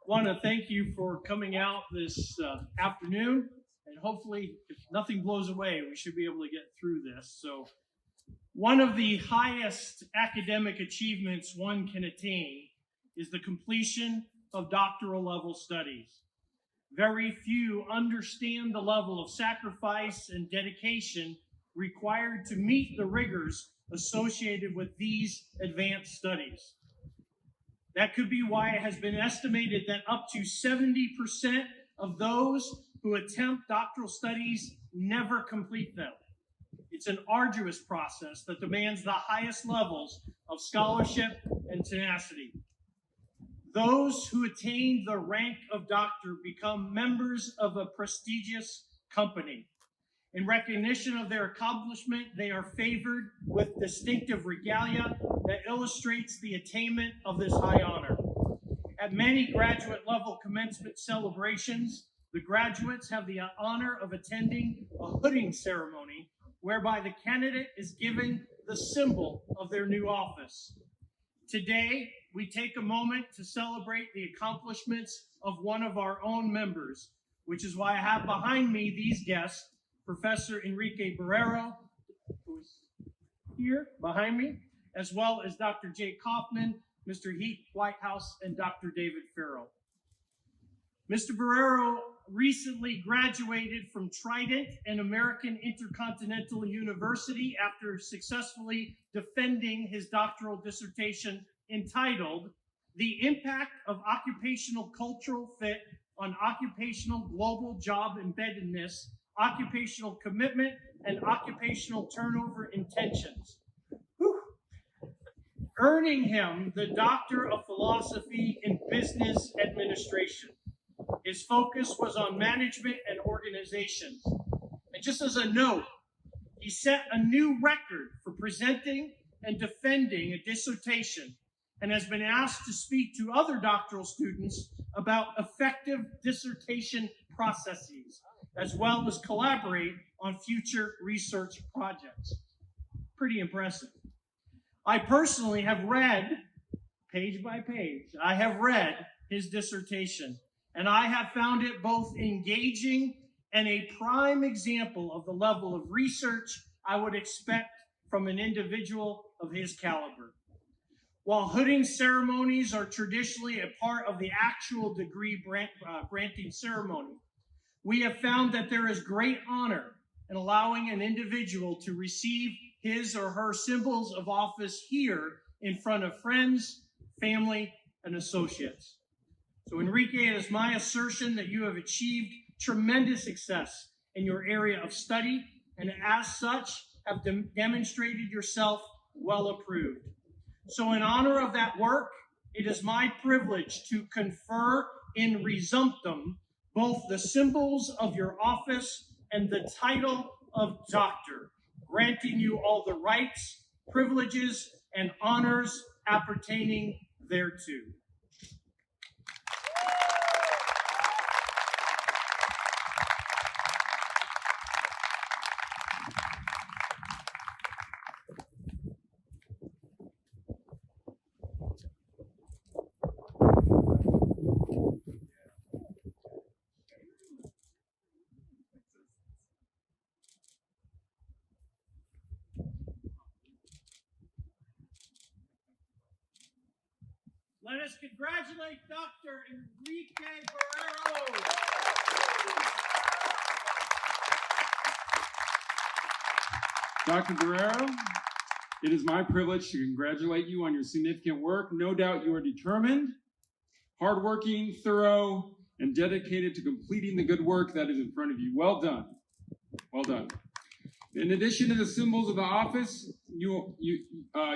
want to thank you for coming out this afternoon, and hopefully, if nothing blows away, we should be able to get through this. So, one of the highest academic achievements one can attain is the completion of doctoral level studies. Very few understand the level of sacrifice and dedication required to meet the rigors associated with these advanced studies. That could be why it has been estimated that up to 70% of those who attempt doctoral studies never complete them. It's an arduous process that demands the highest levels of scholarship and tenacity. Those who attain the rank of doctor become members of a prestigious company. In recognition of their accomplishment, they are favored with distinctive regalia that illustrates the attainment of this high honor. At many graduate level commencement celebrations, the graduates have the honor of attending a hooding ceremony whereby the candidate is given the symbol of their new office. Today, we take a moment to celebrate the accomplishments of one of our own members, which is why I have behind me these guests, Professor Enrique Barreiro, who is here behind me, as well as Dr. Jay Kaufman, Mr. Heath Whitehouse, and Dr. David Farrell. Mr. Barreiro recently graduated from Trident and American Intercontinental University after successfully defending his doctoral dissertation entitled The Impact of Occupational Cultural Fit on Occupational Global Job Embeddedness, Occupational Commitment, and Occupational Turnover Intentions, earning him the Doctor of Philosophy in Business Administration. His focus was on management and organizations. And just as a note, he set a new record for presenting and defending a dissertation and has been asked to speak to other doctoral students about effective dissertation processes, as well as collaborate on future research projects. Pretty impressive. I personally have read, page by page, I have read his dissertation, and I have found it both engaging and a prime example of the level of research I would expect from an individual of his caliber. While hooding ceremonies are traditionally a part of the actual degree granting ceremony, we have found that there is great honor in allowing an individual to receive his or her symbols of office here in front of friends, family, and associates. So Enrique, it is my assertion that you have achieved tremendous success in your area of study, and as such have demonstrated yourself well approved. So in honor of that work, it is my privilege to confer in resumptum both the symbols of your office and the title of doctor, granting you all the rights, privileges, and honors appertaining thereto. Let us congratulate Dr. Enrique Barreiro. Dr. Barreiro, it is my privilege to congratulate you on your significant work. No doubt you are determined, hardworking, thorough, and dedicated to completing the good work that is in front of you. Well done. Well done. In addition to the symbols of the office you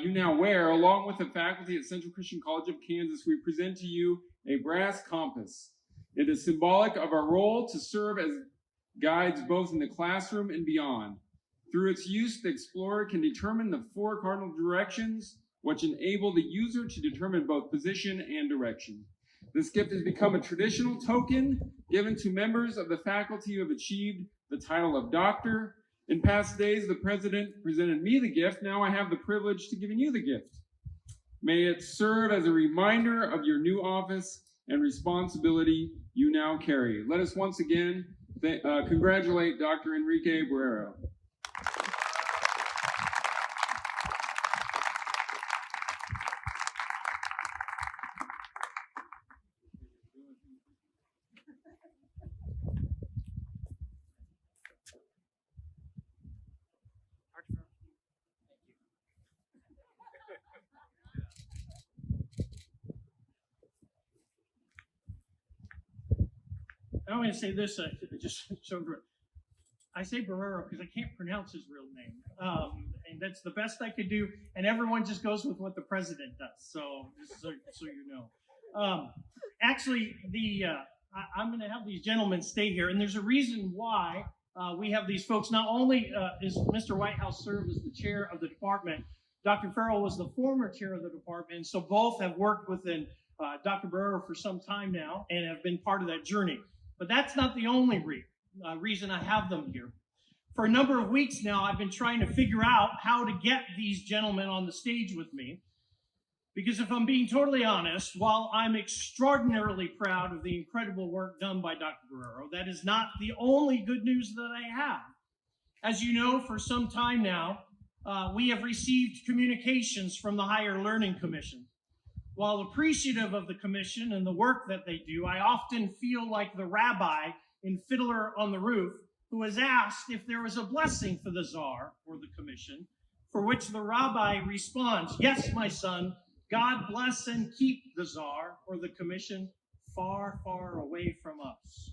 now wear, along with the faculty at Central Christian College of Kansas, we present to you a brass compass. It is symbolic of our role to serve as guides both in the classroom and beyond. Through its use, the explorer can determine the 4 cardinal directions, which enable the user to determine both position and direction. This gift has become a traditional token given to members of the faculty who have achieved the title of doctor. In past days, the president presented me the gift. Now I have the privilege to giving you the gift. May it serve as a reminder of your new office and responsibility you now carry. Let us once again congratulate Dr. Enrique Barreiro. I'm going to say this, just so I say Barreiro because I can't pronounce his real name. And that's the best I could do. And everyone just goes with what the president does. So you know. Actually, I'm going to have these gentlemen stay here. And there's a reason why we have these folks. Not only is Mr. Whitehouse served as the chair of the department, Dr. Farrell was the former chair of the department. So both have worked within Dr. Barreiro for some time now and have been part of that journey. But that's not the only reason I have them here. For a number of weeks now, I've been trying to figure out how to get these gentlemen on the stage with me. Because if I'm being totally honest, while I'm extraordinarily proud of the incredible work done by Dr. Barreiro, that is not the only good news that I have. As you know, for some time now, we have received communications from the Higher Learning Commission. While appreciative of the commission and the work that they do, I often feel like the rabbi in Fiddler on the Roof who was asked if there was a blessing for the czar or the commission, for which the rabbi responds, "Yes, my son, God bless and keep the czar or the commission far, far away from us."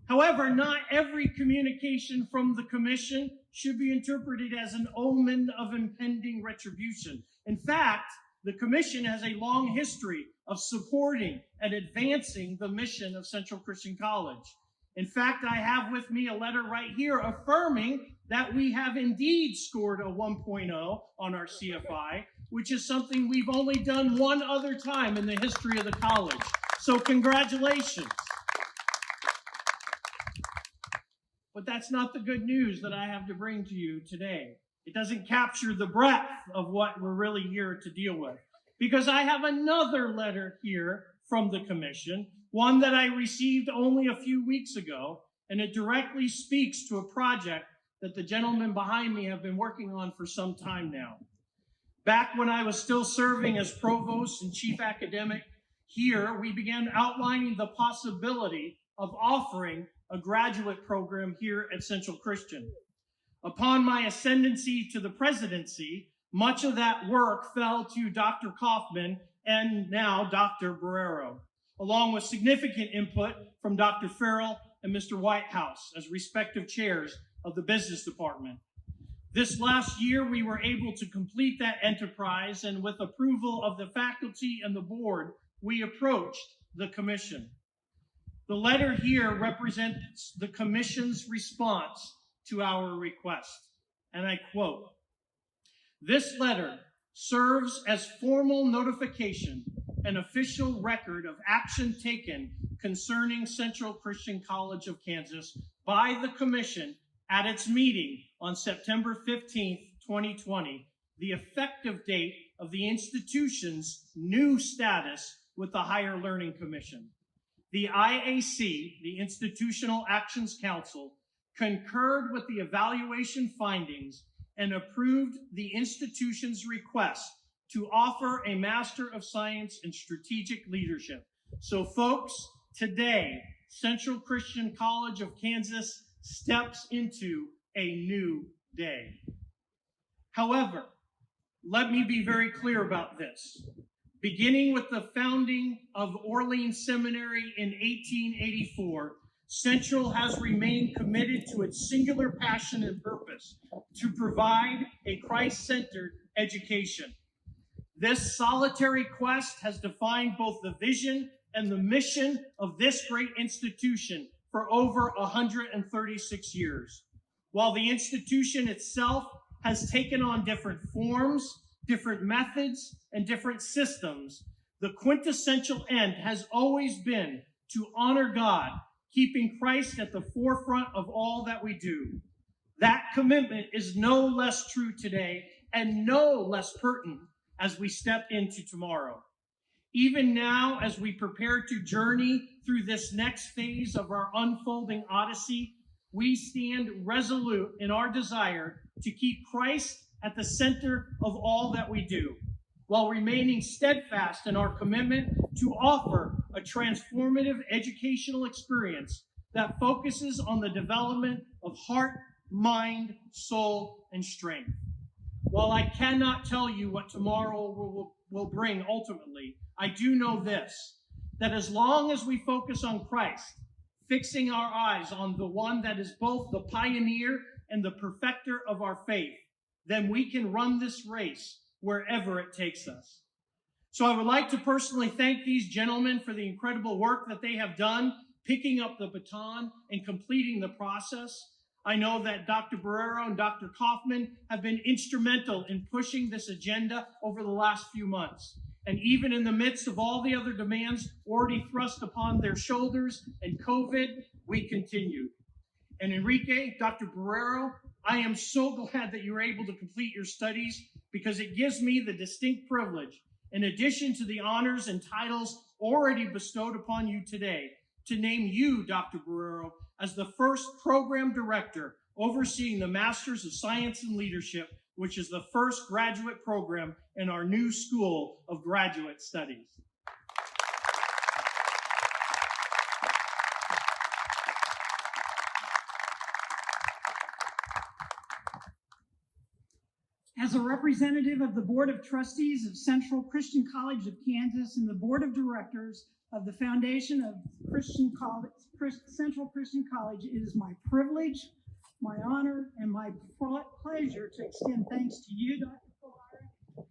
However, not every communication from the commission should be interpreted as an omen of impending retribution. In fact, the commission has a long history of supporting and advancing the mission of Central Christian College. In fact, I have with me a letter right here affirming that we have indeed scored a 1.0 on our CFI, which is something we've only done one other time in the history of the college. So congratulations. But that's not the good news that I have to bring to you today. It doesn't capture the breadth of what we're really here to deal with. Because I have another letter here from the commission, one that I received only a few weeks ago, and it directly speaks to a project that the gentlemen behind me have been working on for some time now. Back when I was still serving as provost and chief academic here, we began outlining the possibility of offering a graduate program here at Central Christian. Upon my ascendancy to the presidency, much of that work fell to Dr. Kaufman and now Dr. Barreiro, along with significant input from Dr. Farrell and Mr. Whitehouse as respective chairs of the business department. This last year, we were able to complete that enterprise, and with approval of the faculty and the board, we approached the commission. The letter here represents the commission's response to our request, and I quote, "This letter serves as formal notification and official record of action taken concerning Central Christian College of Kansas by the commission at its meeting on September 15th, 2020, the effective date of the institution's new status with the Higher Learning Commission. The IAC, the Institutional Actions Council, concurred with the evaluation findings and approved the institution's request to offer a Master of Science in Strategic Leadership. So folks, today, Central Christian College of Kansas steps into a new day. However, let me be very clear about this. Beginning with the founding of Orleans Seminary in 1884, Central has remained committed to its singular passion and purpose to provide a Christ-centered education. This solitary quest has defined both the vision and the mission of this great institution for over 136 years. While the institution itself has taken on different forms, different methods, and different systems, the quintessential end has always been to honor God, keeping Christ at the forefront of all that we do. That commitment is no less true today and no less pertinent as we step into tomorrow. Even now, as we prepare to journey through this next phase of our unfolding odyssey, we stand resolute in our desire to keep Christ at the center of all that we do, while remaining steadfast in our commitment to offer a transformative educational experience that focuses on the development of heart, mind, soul, and strength. While I cannot tell you what tomorrow will bring ultimately, I do know this, that as long as we focus on Christ, fixing our eyes on the one that is both the pioneer and the perfecter of our faith, then we can run this race wherever it takes us. So I would like to personally thank these gentlemen for the incredible work that they have done, picking up the baton and completing the process. I know that Dr. Barreiro and Dr. Kaufman have been instrumental in pushing this agenda over the last few months. And even in the midst of all the other demands already thrust upon their shoulders and COVID, we continued. And Enrique, Dr. Barreiro, I am so glad that you were able to complete your studies, because it gives me the distinct privilege, in addition to the honors and titles already bestowed upon you today, to name you, Dr. Barreiro, as the first program director overseeing the Masters of Science and Leadership, which is the first graduate program in our new School of Graduate Studies. As a representative of the Board of Trustees of Central Christian College of Kansas and the Board of Directors of the Foundation of Central Christian College, it is my privilege, my honor, and my pleasure to extend thanks to you, Dr. Barreiro,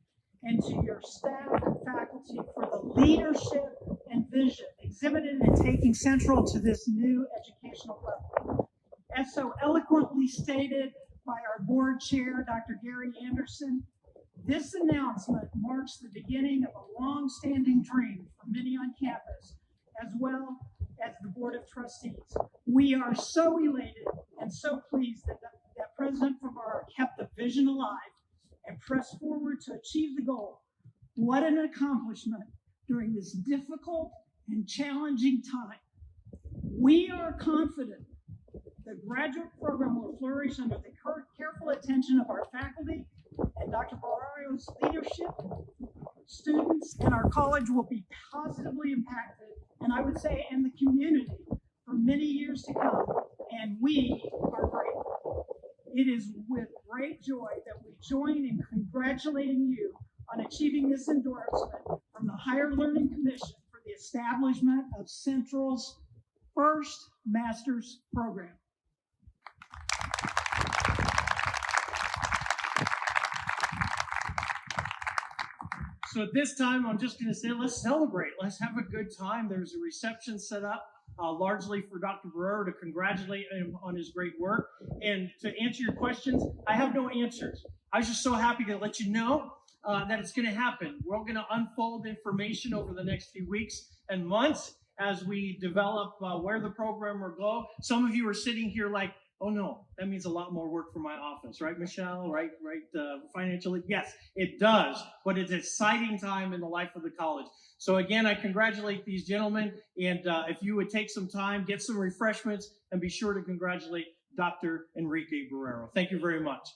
and to your staff and faculty for the leadership and vision exhibited in taking Central to this new educational level. As so eloquently stated by our board chair, Dr. Gary Anderson, this announcement marks the beginning of a long-standing dream for many on campus, as well as the Board of Trustees. We are so elated and so pleased that President Barreiro kept the vision alive and pressed forward to achieve the goal. What an accomplishment during this difficult and challenging time. We are confident the graduate program will flourish under the careful attention of our faculty and Dr. Barreiro's leadership. Students in our college will be positively impacted, and I would say in the community, for many years to come, and we are grateful. It is with great joy that we join in congratulating you on achieving this endorsement from the Higher Learning Commission for the establishment of Central's first master's program. So at this time, I'm just going to say, let's celebrate. Let's have a good time. There's a reception set up largely for Dr. Barreiro to congratulate him on his great work. And to answer your questions, I have no answers. I was just so happy to let you know that it's going to happen. We're going to unfold information over the next few weeks and months as we develop where the program will go. Some of you are sitting here like, oh no, that means a lot more work for my office, right, Michelle? Right, financially? Yes, it does, but it's an exciting time in the life of the college. So again, I congratulate these gentlemen, and if you would take some time, get some refreshments, and be sure to congratulate Dr. Enrique Barreiro. Thank you very much.